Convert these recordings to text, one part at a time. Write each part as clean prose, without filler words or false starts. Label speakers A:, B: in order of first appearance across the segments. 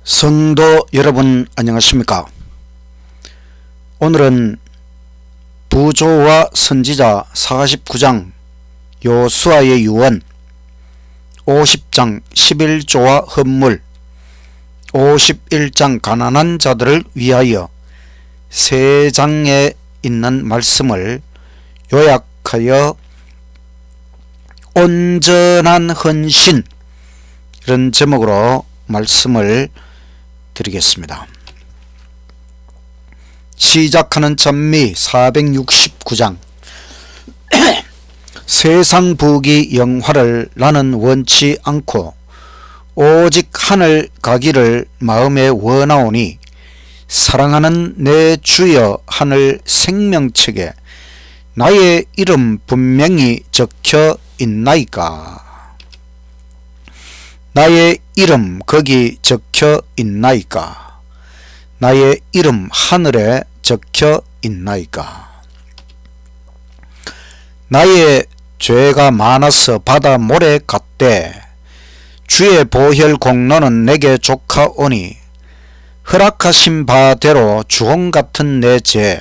A: 성도 여러분 안녕하십니까? 오늘은 부조와 선지자 49장 요수아의 유언, 50장 11조와 헌물, 51장 가난한 자들을 위하여 세 장에 있는 말씀을 요약하여 온전한 헌신, 이런 제목으로 말씀을 드리겠습니다. 시작하는 찬미 469장. 세상 부귀 영화를 나는 원치 않고 오직 하늘 가기를 마음에 원하오니 사랑하는 내 주여 하늘 생명책에 나의 이름 분명히 적혀 있나이까. 나의 이름 거기 적혀 있나이까. 나의 이름 하늘에 적혀 있나이까. 나의 죄가 많아서 바다 모래 같대. 주의 보혈 공로는 내게 족하오니 허락하신 바대로 주홍 같은 내 죄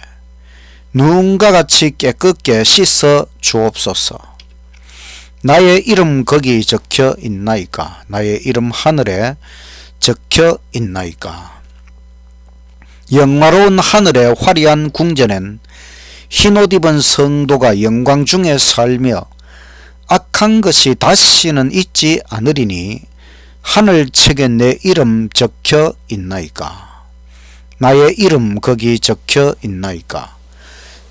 A: 누군가 같이 깨끗게 씻어 주옵소서. 나의 이름 거기 적혀 있나이까. 나의 이름 하늘에 적혀 있나이까. 영화로운 하늘의 화려한 궁전엔 흰옷 입은 성도가 영광 중에 살며 악한 것이 다시는 있지 않으리니 하늘책에 내 이름 적혀 있나이까. 나의 이름 거기 적혀 있나이까.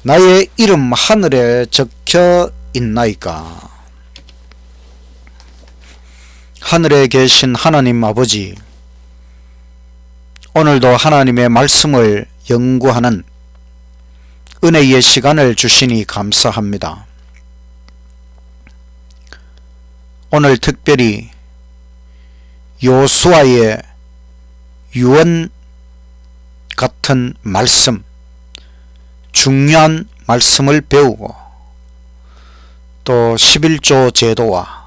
A: 나의 이름 하늘에 적혀 있나이까. 하늘에 계신 하나님 아버지, 오늘도 하나님의 말씀을 연구하는 은혜의 시간을 주시니 감사합니다. 오늘 특별히 요수아의 유언 같은 말씀, 중요한 말씀을 배우고 또 11조 제도와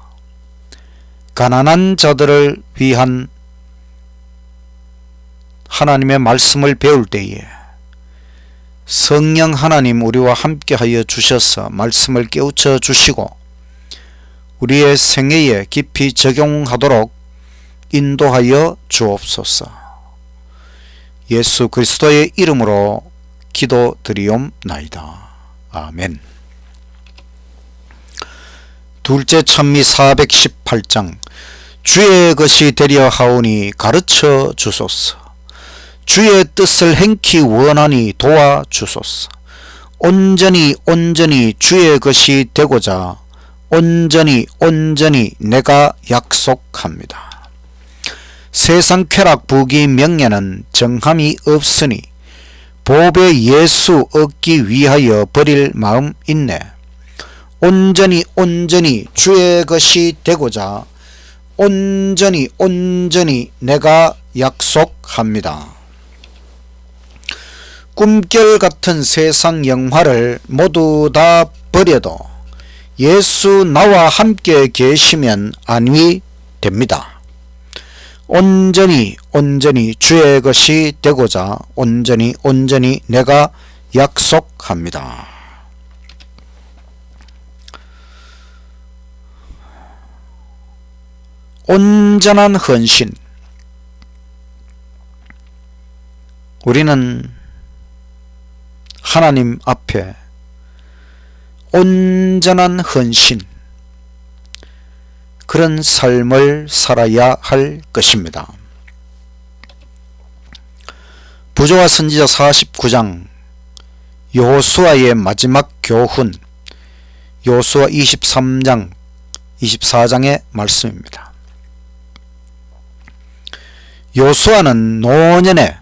A: 가난한 자들을 위한 하나님의 말씀을 배울 때에 성령 하나님 우리와 함께 하여 주셔서 말씀을 깨우쳐 주시고 우리의 생애에 깊이 적용하도록 인도하여 주옵소서. 예수 그리스도의 이름으로 기도드리옵나이다. 아멘. 둘째 찬미 418장. 주의 것이 되려 하오니 가르쳐 주소서. 주의 뜻을 행키 원하니 도와주소서. 온전히 주의 것이 되고자 온전히 내가 약속합니다. 세상 쾌락 부귀 명예는 정함이 없으니 보배 예수 얻기 위하여 버릴 마음 있네. 온전히 주의 것이 되고자 온전히 내가 약속합니다. 꿈결 같은 세상 영화를 모두 다 버려도 예수 나와 함께 계시면 안위 됩니다. 온전히 주의 것이 되고자 온전히 내가 약속합니다. 온전한 헌신. 우리는 하나님 앞에 온전한 헌신, 그런 삶을 살아야 할 것입니다. 부조와 선지자 49장 요수아의 마지막 교훈, 요수아 23장 24장의 말씀입니다. 요수아는 노년에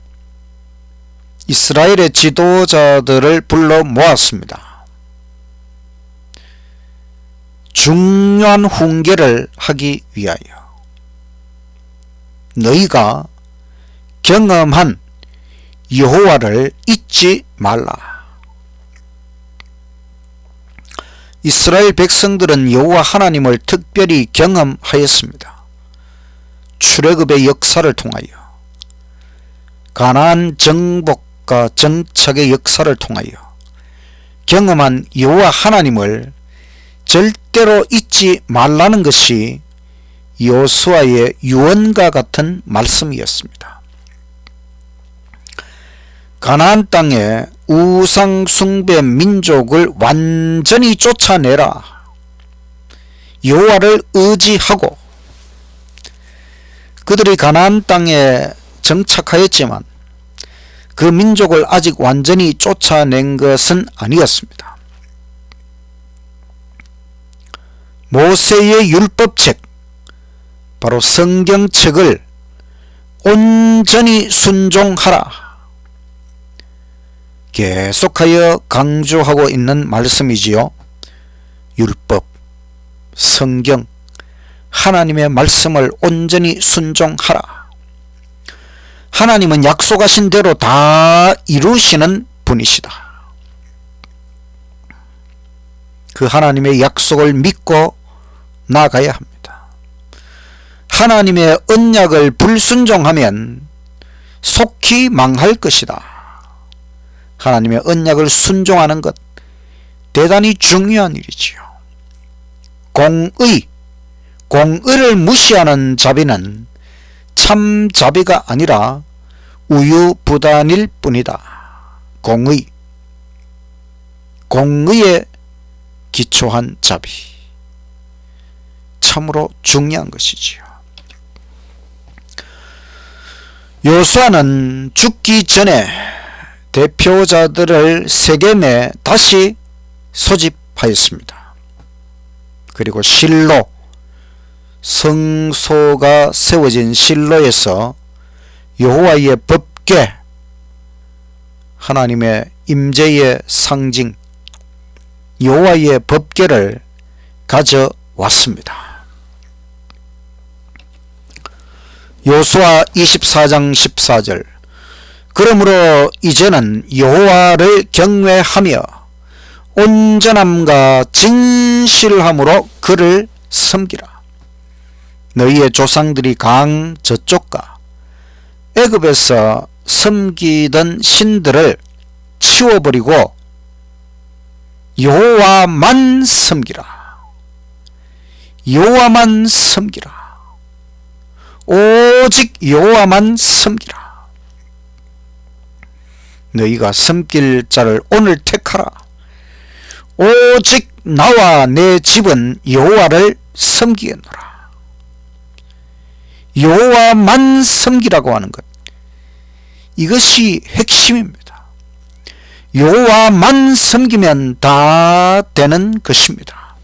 A: 이스라엘의 지도자들을 불러 모았습니다. 중요한 훈계를 하기 위하여 너희가 경험한 여호와를 잊지 말라. 이스라엘 백성들은 여호와 하나님을 특별히 경험하였습니다. 출애굽의 역사를 통하여 가나안 정복과 정착의 역사를 통하여 경험한 여호와 하나님을 절대로 잊지 말라는 것이 여호수아의 유언과 같은 말씀이었습니다. 가나안 땅에 우상 숭배 민족을 완전히 쫓아내라. 여호와를 의지하고 그들이 가나안 땅에 정착하였지만 그 민족을 아직 완전히 쫓아낸 것은 아니었습니다. 모세의 율법책, 바로 성경책을 온전히 순종하라. 계속하여 강조하고 있는 말씀이지요. 율법, 성경, 하나님의 말씀을 온전히 순종하라. 하나님은 약속하신 대로 다 이루시는 분이시다. 그 하나님의 약속을 믿고 나아가야 합니다. 하나님의 언약을 불순종하면 속히 망할 것이다. 하나님의 언약을 순종하는 것 대단히 중요한 일이지요. 공의를 무시하는 자비는 참 자비가 아니라 우유부단일 뿐이다. 공의에 기초한 자비, 참으로 중요한 것이지요. 여호수아는 죽기 전에 대표자들을 세겜에 다시 소집하였습니다. 그리고 실로, 성소가 세워진 실로에서 여호와의 법궤, 하나님의 임재의 상징 여호와의 법궤를 가져왔습니다. 여호수아 24장 14절 그러므로 이제는 여호와를 경외하며 온전함과 진실함으로 그를 섬기라. 너희의 조상들이 강 저쪽과 애굽에서 섬기던 신들을 치워버리고 여호와만 섬기라. 여호와만 섬기라. 오직 여호와만 섬기라. 너희가 섬길 자를 오늘 택하라. 오직 나와 내 집은 여호와를 섬기겠노라. 여호와만 섬기라고 하는 것, 이것이 핵심입니다. 여호와만 섬기면 다 되는 것입니다.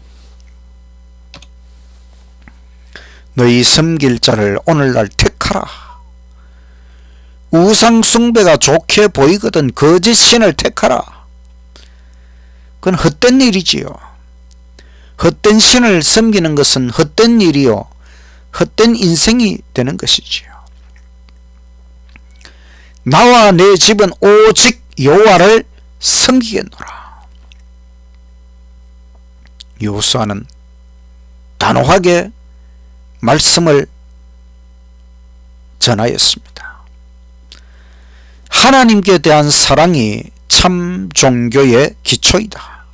A: 너희 섬길 자를 오늘날 택하라. 우상 숭배가 좋게 보이거든 거짓 신을 택하라. 그건 헛된 일이지요. 헛된 신을 섬기는 것은 헛된 일이요, 헛된 인생이 되는 것이지요. 나와 내 집은 오직 여호와를 섬기겠노라. 여호수아는 단호하게 말씀을 전하였습니다. 하나님께 대한 사랑이 참 종교의 기초이다.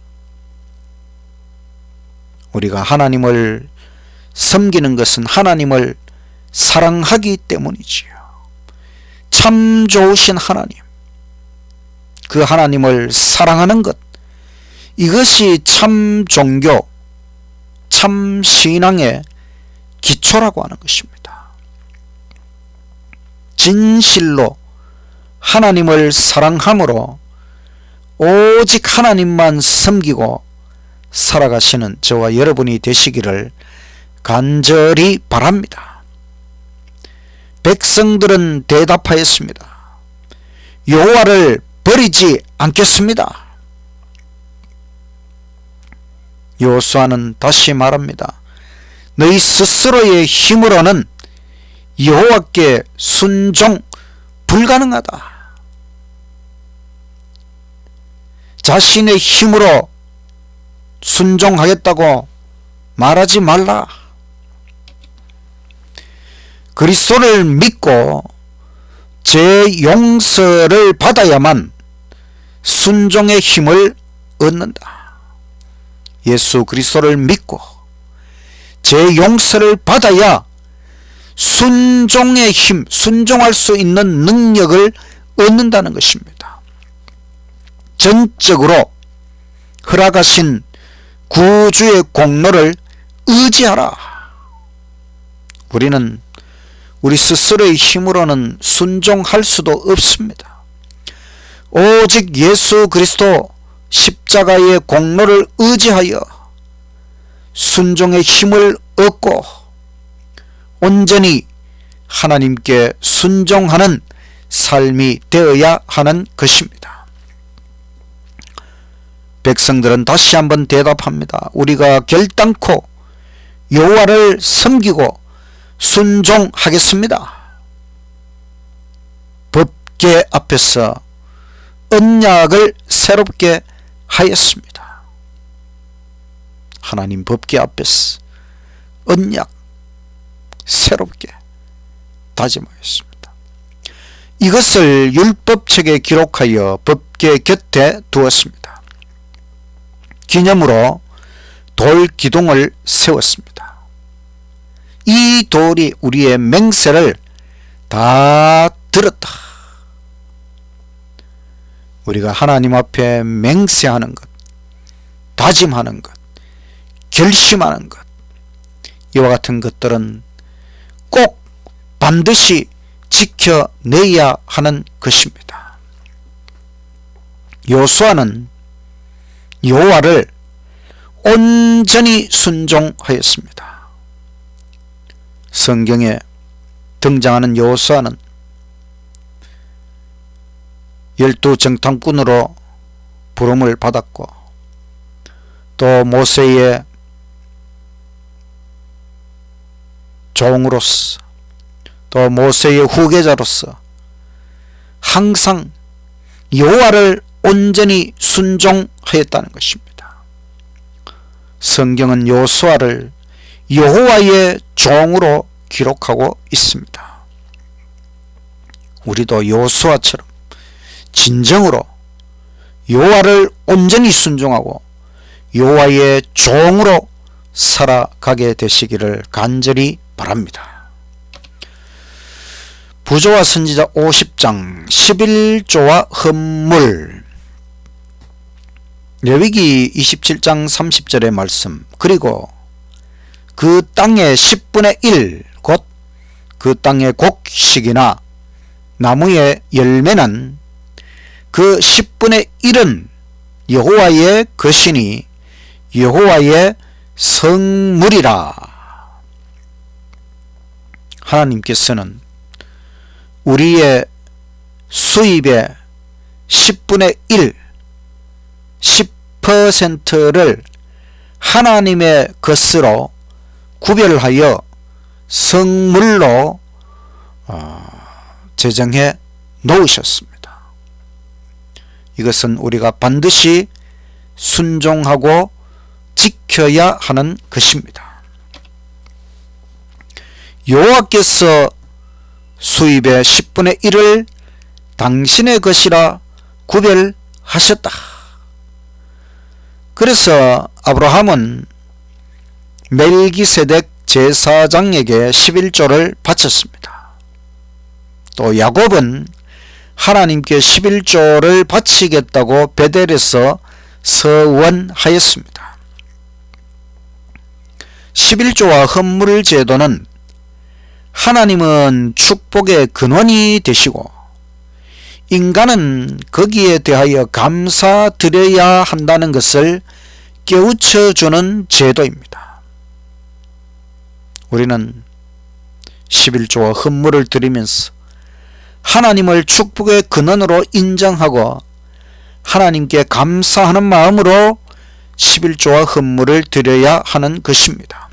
A: 우리가 하나님을 섬기는 것은 하나님을 사랑하기 때문이지요. 참 좋으신 하나님, 그 하나님을 사랑하는 것, 이것이 참 종교, 참 신앙의 기초라고 하는 것입니다. 진실로 하나님을 사랑함으로 오직 하나님만 섬기고 살아가시는 저와 여러분이 되시기를 간절히 바랍니다. 백성들은 대답하였습니다. 여호와를 버리지 않겠습니다. 여호수아는 다시 말합니다. 너희 스스로의 힘으로는 여호와께 순종 불가능하다. 자신의 힘으로 순종하겠다고 말하지 말라. 그리스도를 믿고 제 용서를 받아야만 순종의 힘을 얻는다. 예수 그리스도를 믿고 제 용서를 받아야 순종의 힘, 순종할 수 있는 능력을 얻는다는 것입니다. 전적으로 허락하신 구주의 공로를 의지하라. 우리는 우리 스스로의 힘으로는 순종할 수도 없습니다. 오직 예수 그리스도 십자가의 공로를 의지하여 순종의 힘을 얻고 온전히 하나님께 순종하는 삶이 되어야 하는 것입니다. 백성들은 다시 한번 대답합니다. 우리가 결단코 여호와를 섬기고 순종하겠습니다. 법궤 앞에서 언약을 새롭게 하였습니다. 하나님 법궤 앞에서 언약 새롭게 다짐하였습니다. 이것을 율법책에 기록하여 법궤 곁에 두었습니다. 기념으로 돌 기둥을 세웠습니다. 이 돌이 우리의 맹세를 다 들었다. 우리가 하나님 앞에 맹세하는 것, 다짐하는 것, 결심하는 것, 이와 같은 것들은 꼭 반드시 지켜내야 하는 것입니다. 요수아는 여호와를 온전히 순종하였습니다. 성경에 등장하는 여호수아는 12정탐꾼으로 부름을 받았고 또 모세의 종으로서 또 모세의 후계자로서 항상 여호와를 온전히 순종하였다는 것입니다. 성경은 여호수아를 여호와의 종으로 기록하고 있습니다. 우리도 여호수아처럼 진정으로 여호와를 온전히 순종하고 여호와의 종으로 살아가게 되시기를 간절히 바랍니다. 부조와 선지자 50장 11조와 헌물. 레위기 27장 30절의 말씀. 그리고 그 땅의 10분의 1 곧 그 땅의 곡식이나 나무의 열매는 그 10분의 1은 여호와의 것이니 여호와의 성물이라. 하나님께서는 우리의 수입의 10분의 1, 10%를 하나님의 것으로 구별하여 성물로 제정해 놓으셨습니다. 이것은 우리가 반드시 순종하고 지켜야 하는 것입니다. 여호와께서 수입의 10분의 1을 당신의 것이라 구별하셨다. 그래서 아브라함은 멜기세덱 제사장에게 11조를 바쳤습니다. 또 야곱은 하나님께 11조를 바치겠다고 베델에서 서원하였습니다. 11조와 헌물 제도는 하나님은 축복의 근원이 되시고 인간은 거기에 대하여 감사드려야 한다는 것을 깨우쳐주는 제도입니다. 우리는 11조와 헌물을 드리면서 하나님을 축복의 근원으로 인정하고 하나님께 감사하는 마음으로 11조와 헌물을 드려야 하는 것입니다.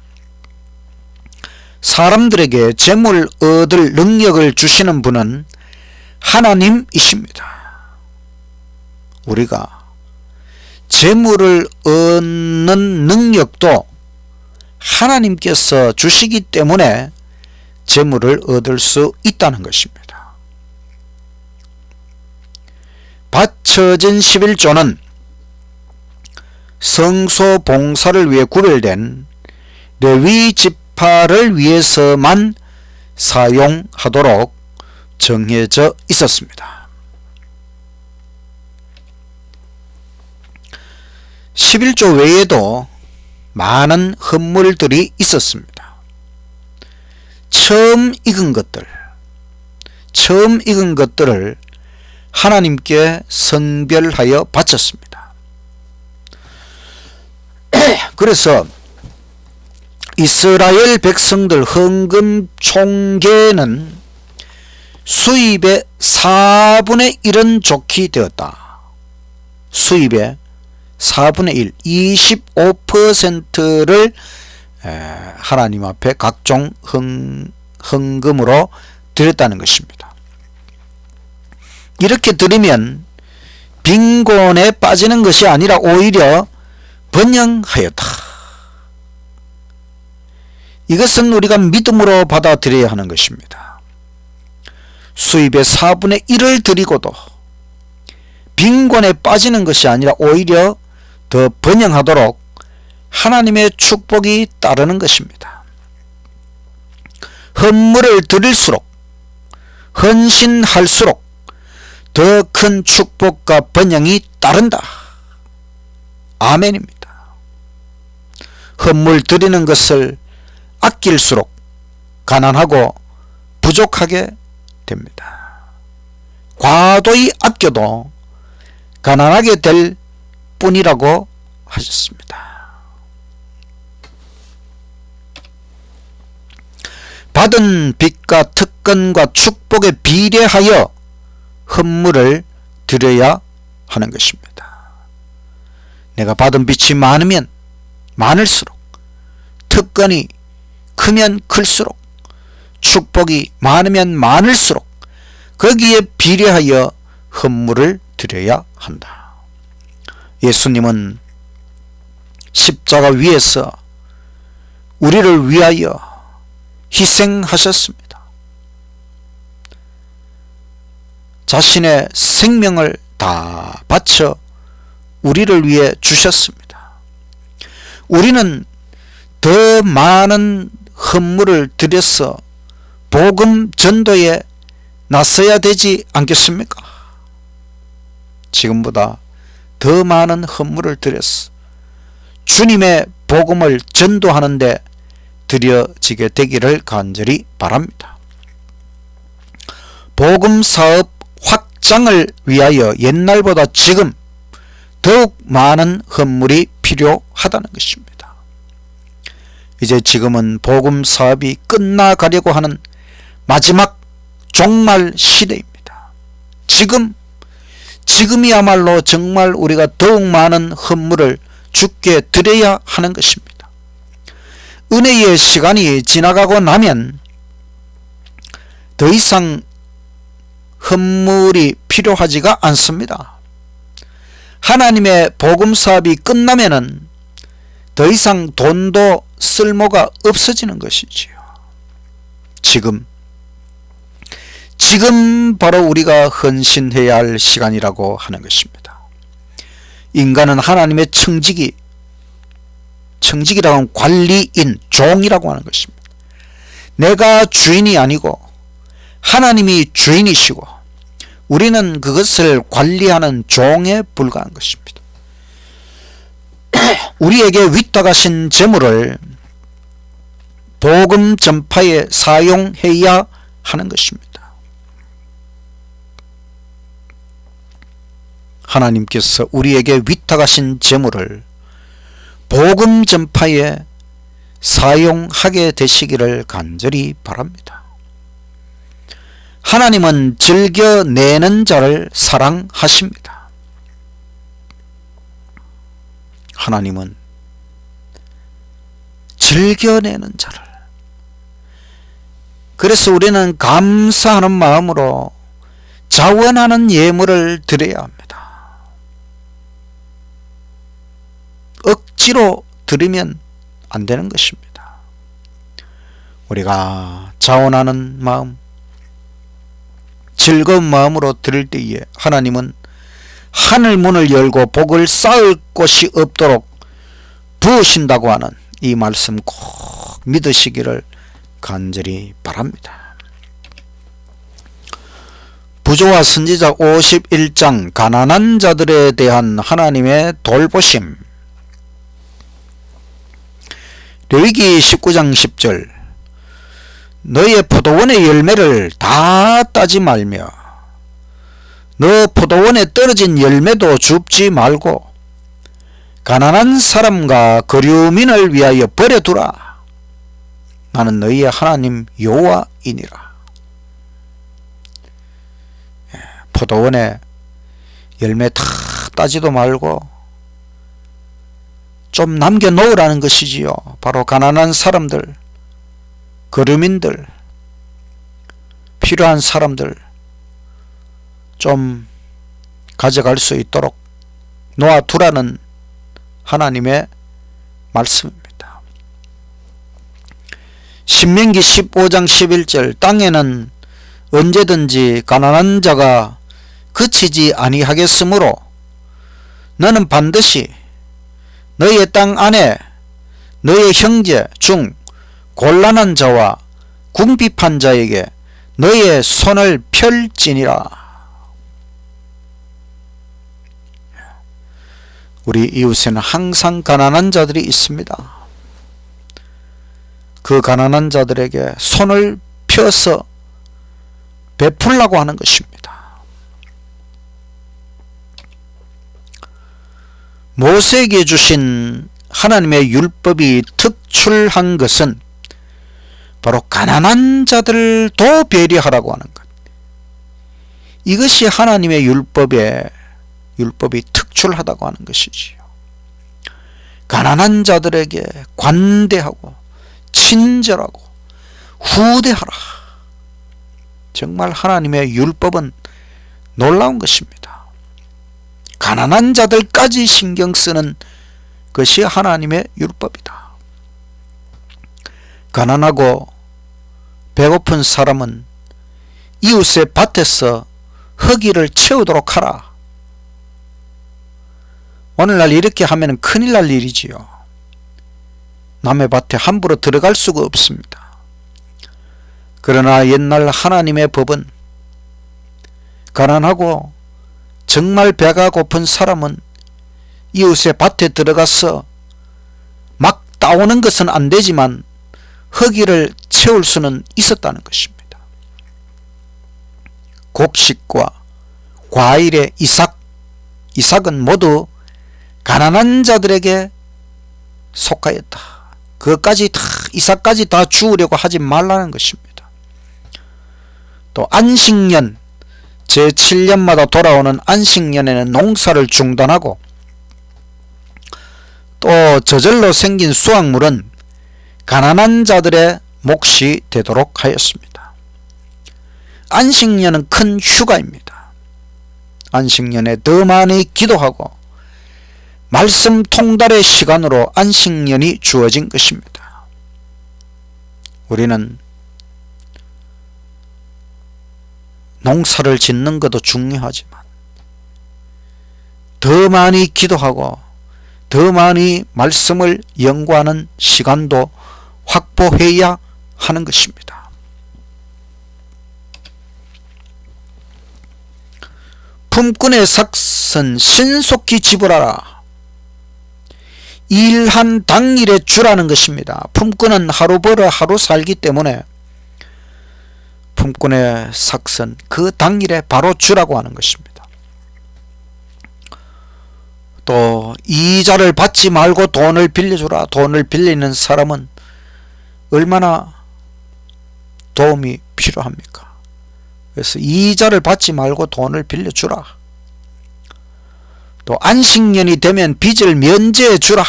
A: 사람들에게 재물 얻을 능력을 주시는 분은 하나님이십니다. 우리가 재물을 얻는 능력도 하나님께서 주시기 때문에 재물을 얻을 수 있다는 것입니다. 바쳐진 11조는 성소 봉사를 위해 구별된 레위 지파를 위해서만 사용하도록 정해져 있었습니다. 11조 외에도 많은 헌물들이 있었습니다. 처음 익은 것들을 하나님께 성별하여 바쳤습니다. 그래서 이스라엘 백성들 헌금 총계는 수입의 4분의 1은 좋게 되었다. 수입의 4분의 1, 25%를 하나님 앞에 각종 헌금으로 드렸다는 것입니다. 이렇게 드리면 빈곤에 빠지는 것이 아니라 오히려 번영하였다. 이것은 우리가 믿음으로 받아들여야 하는 것입니다. 수입의 4분의 1을 드리고도 빈곤에 빠지는 것이 아니라 오히려 더 번영하도록 하나님의 축복이 따르는 것입니다. 헌물을 드릴수록, 헌신할수록 더 큰 축복과 번영이 따른다. 아멘입니다. 헌물 드리는 것을 아낄수록 가난하고 부족하게 됩니다. 과도히 아껴도 가난하게 될 뿐이라고 하셨습니다. 받은 빚과 특권과 축복에 비례하여 헌물을 드려야 하는 것입니다. 내가 받은 빚이 많으면 많을수록, 특권이 크면 클수록, 축복이 많으면 많을수록 거기에 비례하여 헌물을 드려야 한다. 예수님은 십자가 위에서 우리를 위하여 희생하셨습니다. 자신의 생명을 다 바쳐 우리를 위해 주셨습니다. 우리는 더 많은 헌물을 드려서 복음 전도에 나서야 되지 않겠습니까? 지금보다 더 많은 헌물을 드려서 주님의 복음을 전도하는 데 드려지게 되기를 간절히 바랍니다. 복음 사업 확장을 위하여 옛날보다 지금 더욱 많은 헌물이 필요하다는 것입니다. 이제 지금은 복음 사업이 끝나가려고 하는 마지막 종말 시대입니다. 지금이야말로 정말 우리가 더욱 많은 헌물을 주께 드려야 하는 것입니다. 은혜의 시간이 지나가고 나면 더 이상 헌물이 필요하지가 않습니다. 하나님의 복음 사업이 끝나면은 더 이상 돈도 쓸모가 없어지는 것이지요. 지금 바로 우리가 헌신해야 할 시간이라고 하는 것입니다. 인간은 하나님의 청직이라고 하는 관리인, 종이라고 하는 것입니다. 내가 주인이 아니고 하나님이 주인이시고 우리는 그것을 관리하는 종에 불과한 것입니다. 우리에게 위탁하신 재물을 복음 전파에 사용해야 하는 것입니다. 하나님께서 우리에게 위탁하신 재물을 복음 전파에 사용하게 되시기를 간절히 바랍니다. 하나님은 즐겨내는 자를 사랑하십니다. 하나님은 즐겨내는 자를. 그래서 우리는 감사하는 마음으로 자원하는 예물을 드려야 합니다. 억지로 드리면 안 되는 것입니다. 우리가 자원하는 마음, 즐거운 마음으로 드릴 때에 하나님은 하늘 문을 열고 복을 쌓을 곳이 없도록 부으신다고 하는 이 말씀 꼭 믿으시기를 간절히 바랍니다. 부조와 선지자 51장 가난한 자들에 대한 하나님의 돌보심. 레위기 19장 10절 너의 포도원의 열매를 다 따지 말며 너 포도원에 떨어진 열매도 줍지 말고 가난한 사람과 거류민을 위하여 버려두라. 나는 너희의 하나님 여호와이니라. 포도원에 열매 다 따지도 말고 좀 남겨놓으라는 것이지요. 바로 가난한 사람들, 거류민들, 필요한 사람들 좀 가져갈 수 있도록 놓아두라는 하나님의 말씀입니다. 신명기 15장 11절 땅에는 언제든지 가난한 자가 그치지 아니하겠으므로 너는 반드시 너의 땅 안에 너의 형제 중 곤란한 자와 궁핍한 자에게 너의 손을 펼지니라. 우리 이웃에는 항상 가난한 자들이 있습니다. 그 가난한 자들에게 손을 펴서 베풀라고 하는 것입니다. 모세에게 주신 하나님의 율법이 특출한 것은 바로 가난한 자들도 배려하라고 하는 것. 이것이 하나님의 율법이 특출하다고 하는 것이지요. 가난한 자들에게 관대하고 친절하고 후대하라. 정말 하나님의 율법은 놀라운 것입니다. 가난한 자들까지 신경 쓰는 것이 하나님의 율법이다. 가난하고 배고픈 사람은 이웃의 밭에서 허기를 채우도록 하라. 오늘날 이렇게 하면 큰일 날 일이지요. 남의 밭에 함부로 들어갈 수가 없습니다. 그러나 옛날 하나님의 법은 가난하고 정말 배가 고픈 사람은 이웃의 밭에 들어가서 막 따오는 것은 안 되지만 허기를 채울 수는 있었다는 것입니다. 곡식과 과일의 이삭은 모두 가난한 자들에게 속하였다. 그것까지 다 이삭까지 다 주우려고 하지 말라는 것입니다. 또 안식년 제7년마다 돌아오는 안식년에는 농사를 중단하고 또 저절로 생긴 수확물은 가난한 자들의 몫이 되도록 하였습니다. 안식년은 큰 휴가입니다. 안식년에 더 많이 기도하고 말씀 통달의 시간으로 안식년이 주어진 것입니다. 우리는 농사를 짓는 것도 중요하지만 더 많이 기도하고 더 많이 말씀을 연구하는 시간도 확보해야 하는 것입니다. 품꾼의 삭은 신속히 지불하라. 일한 당일에 주라는 것입니다. 품꾼은 하루 벌어 하루 살기 때문에 품꾼의 삭은 그 당일에 바로 주라고 하는 것입니다. 또 이자를 받지 말고 돈을 빌려주라. 돈을 빌리는 사람은 얼마나 도움이 필요합니까? 그래서 이자를 받지 말고 돈을 빌려주라. 또 안식년이 되면 빚을 면제해 주라.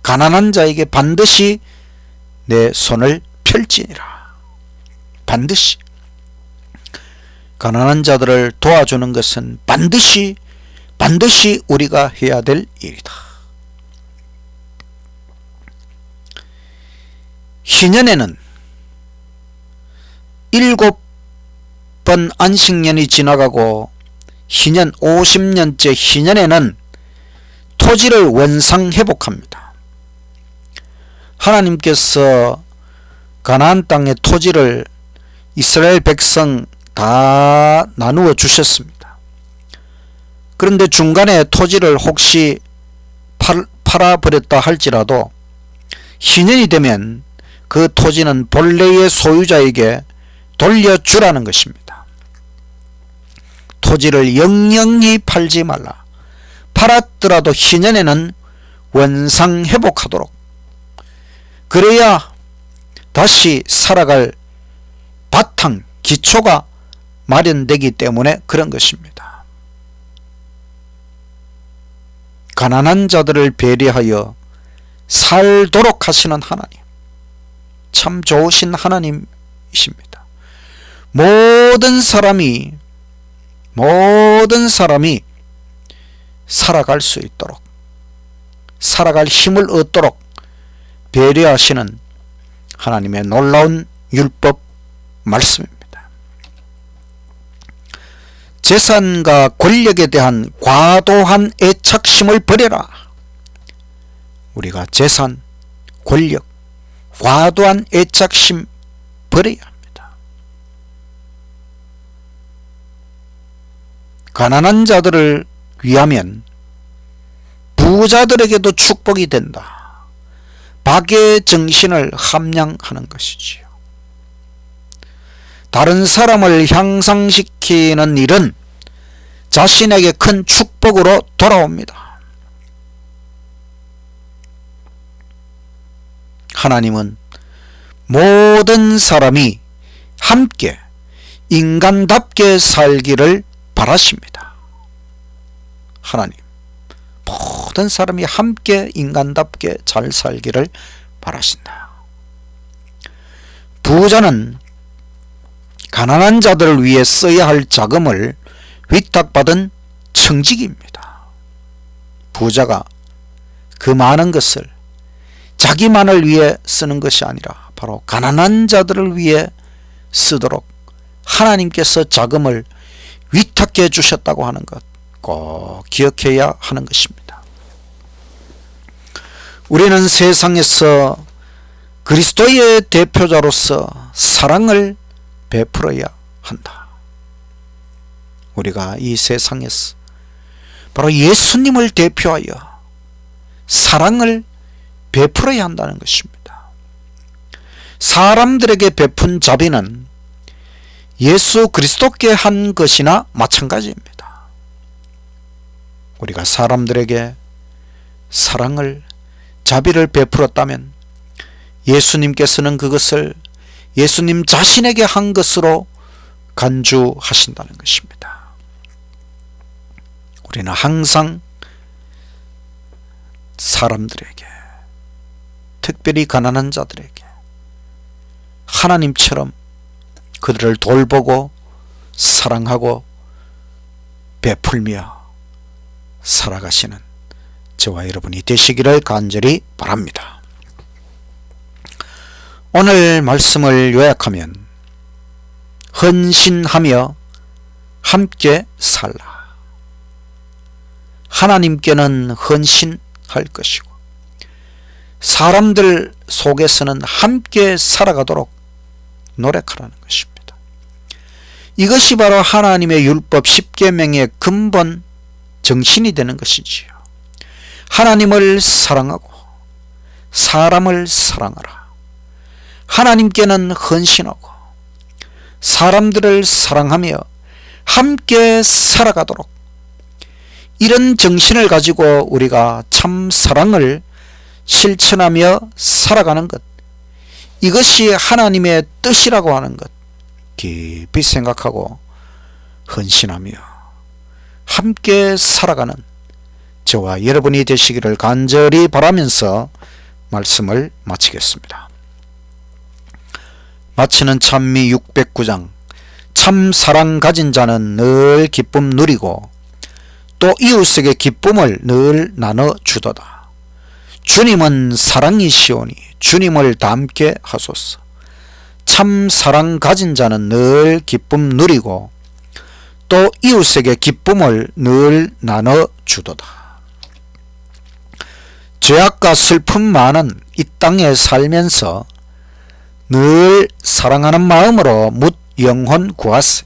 A: 가난한 자에게 반드시 내 손을 펼지니라. 반드시. 가난한 자들을 도와주는 것은 반드시 우리가 해야 될 일이다. 희년에는 7 첫 번 안식년이 지나가고 희년 50년째 희년에는 토지를 원상회복합니다. 하나님께서 가나안 땅의 토지를 이스라엘 백성 다 나누어 주셨습니다. 그런데 중간에 토지를 혹시 팔아버렸다 할지라도 희년이 되면 그 토지는 본래의 소유자에게 돌려주라는 것입니다. 토지를 영영히 팔지 말라. 팔았더라도 희년에는 원상회복하도록, 그래야 다시 살아갈 바탕, 기초가 마련되기 때문에 그런 것입니다. 가난한 자들을 배려하여 살도록 하시는 하나님, 참 좋으신 하나님이십니다. 모든 사람이 살아갈 수 있도록, 살아갈 힘을 얻도록 배려하시는 하나님의 놀라운 율법 말씀입니다. 재산과 권력에 대한 과도한 애착심을 버려라. 우리가 재산, 권력, 과도한 애착심 버려야 합니다. 가난한 자들을 위하면 부자들에게도 축복이 된다. 박의 정신을 함양하는 것이지요. 다른 사람을 향상시키는 일은 자신에게 큰 축복으로 돌아옵니다. 하나님은 모든 사람이 함께 인간답게 살기를 바라십니다. 하나님, 모든 사람이 함께 인간답게 잘 살기를 바라신다. 부자는 가난한 자들을 위해 써야 할 자금을 위탁받은 청직입니다. 부자가 그 많은 것을 자기만을 위해 쓰는 것이 아니라 바로 가난한 자들을 위해 쓰도록 하나님께서 자금을 위탁해 주셨다고 하는 것 꼭 기억해야 하는 것입니다. 우리는 세상에서 그리스도의 대표자로서 사랑을 베풀어야 한다. 우리가 이 세상에서 바로 예수님을 대표하여 사랑을 베풀어야 한다는 것입니다. 사람들에게 베푼 자비는 예수 그리스도께 한 것이나 마찬가지입니다. 우리가 사람들에게 사랑을, 자비를 베풀었다면 예수님께서는 그것을 예수님 자신에게 한 것으로 간주하신다는 것입니다. 우리는 항상 사람들에게, 특별히 가난한 자들에게 하나님처럼 그들을 돌보고 사랑하고 베풀며 살아가시는 저와 여러분이 되시기를 간절히 바랍니다. 오늘 말씀을 요약하면 헌신하며 함께 살라. 하나님께는 헌신할 것이고 사람들 속에서는 함께 살아가도록 노력하라는 것입니다. 이것이 바로 하나님의 율법 10계명의 근본 정신이 되는 것이지요. 하나님을 사랑하고 사람을 사랑하라. 하나님께는 헌신하고 사람들을 사랑하며 함께 살아가도록, 이런 정신을 가지고 우리가 참 사랑을 실천하며 살아가는 것, 이것이 하나님의 뜻이라고 하는 것 깊이 생각하고 헌신하며 함께 살아가는 저와 여러분이 되시기를 간절히 바라면서 말씀을 마치겠습니다. 마치는 찬미 609장. 참 사랑 가진 자는 늘 기쁨 누리고 또 이웃에게 기쁨을 늘 나눠주도다. 주님은 사랑이시오니 주님을 닮게 하소서. 참 사랑 가진 자는 늘 기쁨 누리고 또 이웃에게 기쁨을 늘 나눠주도다. 죄악과 슬픔 많은 이 땅에 살면서 늘 사랑하는 마음으로 묻 영혼 구하세.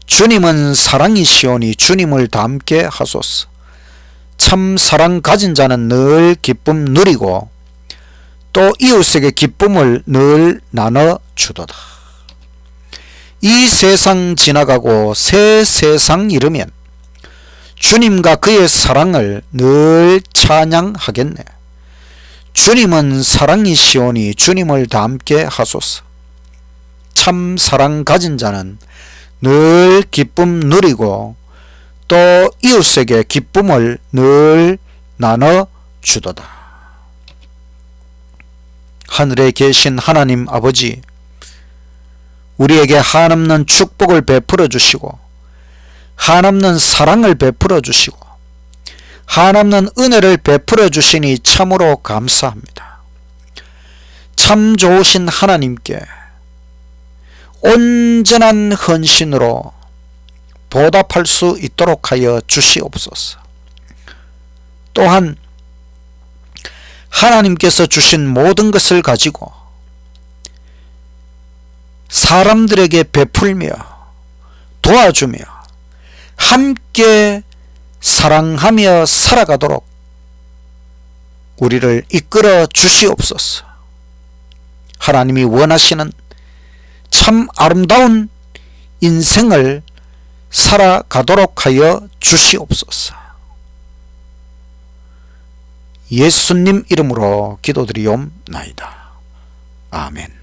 A: 주님은 사랑이시오니 주님을 닮게 하소서. 참 사랑 가진 자는 늘 기쁨 누리고 또 이웃에게 기쁨을 늘 나눠주도다. 이 세상 지나가고 새 세상 이르면 주님과 그의 사랑을 늘 찬양하겠네. 주님은 사랑이시오니 주님을 닮게 하소서. 참 사랑 가진 자는 늘 기쁨 누리고 또 이웃에게 기쁨을 늘 나눠주도다. 하늘에 계신 하나님 아버지, 우리에게 한없는 축복을 베풀어 주시고 한없는 사랑을 베풀어 주시고 한없는 은혜를 베풀어 주시니 참으로 감사합니다. 참 좋으신 하나님께 온전한 헌신으로 보답할 수 있도록 하여 주시옵소서. 또한 하나님께서 주신 모든 것을 가지고 사람들에게 베풀며 도와주며 함께 사랑하며 살아가도록 우리를 이끌어 주시옵소서. 하나님이 원하시는 참 아름다운 인생을 살아가도록 하여 주시옵소서. 예수님 이름으로 기도드리옵나이다. 아멘.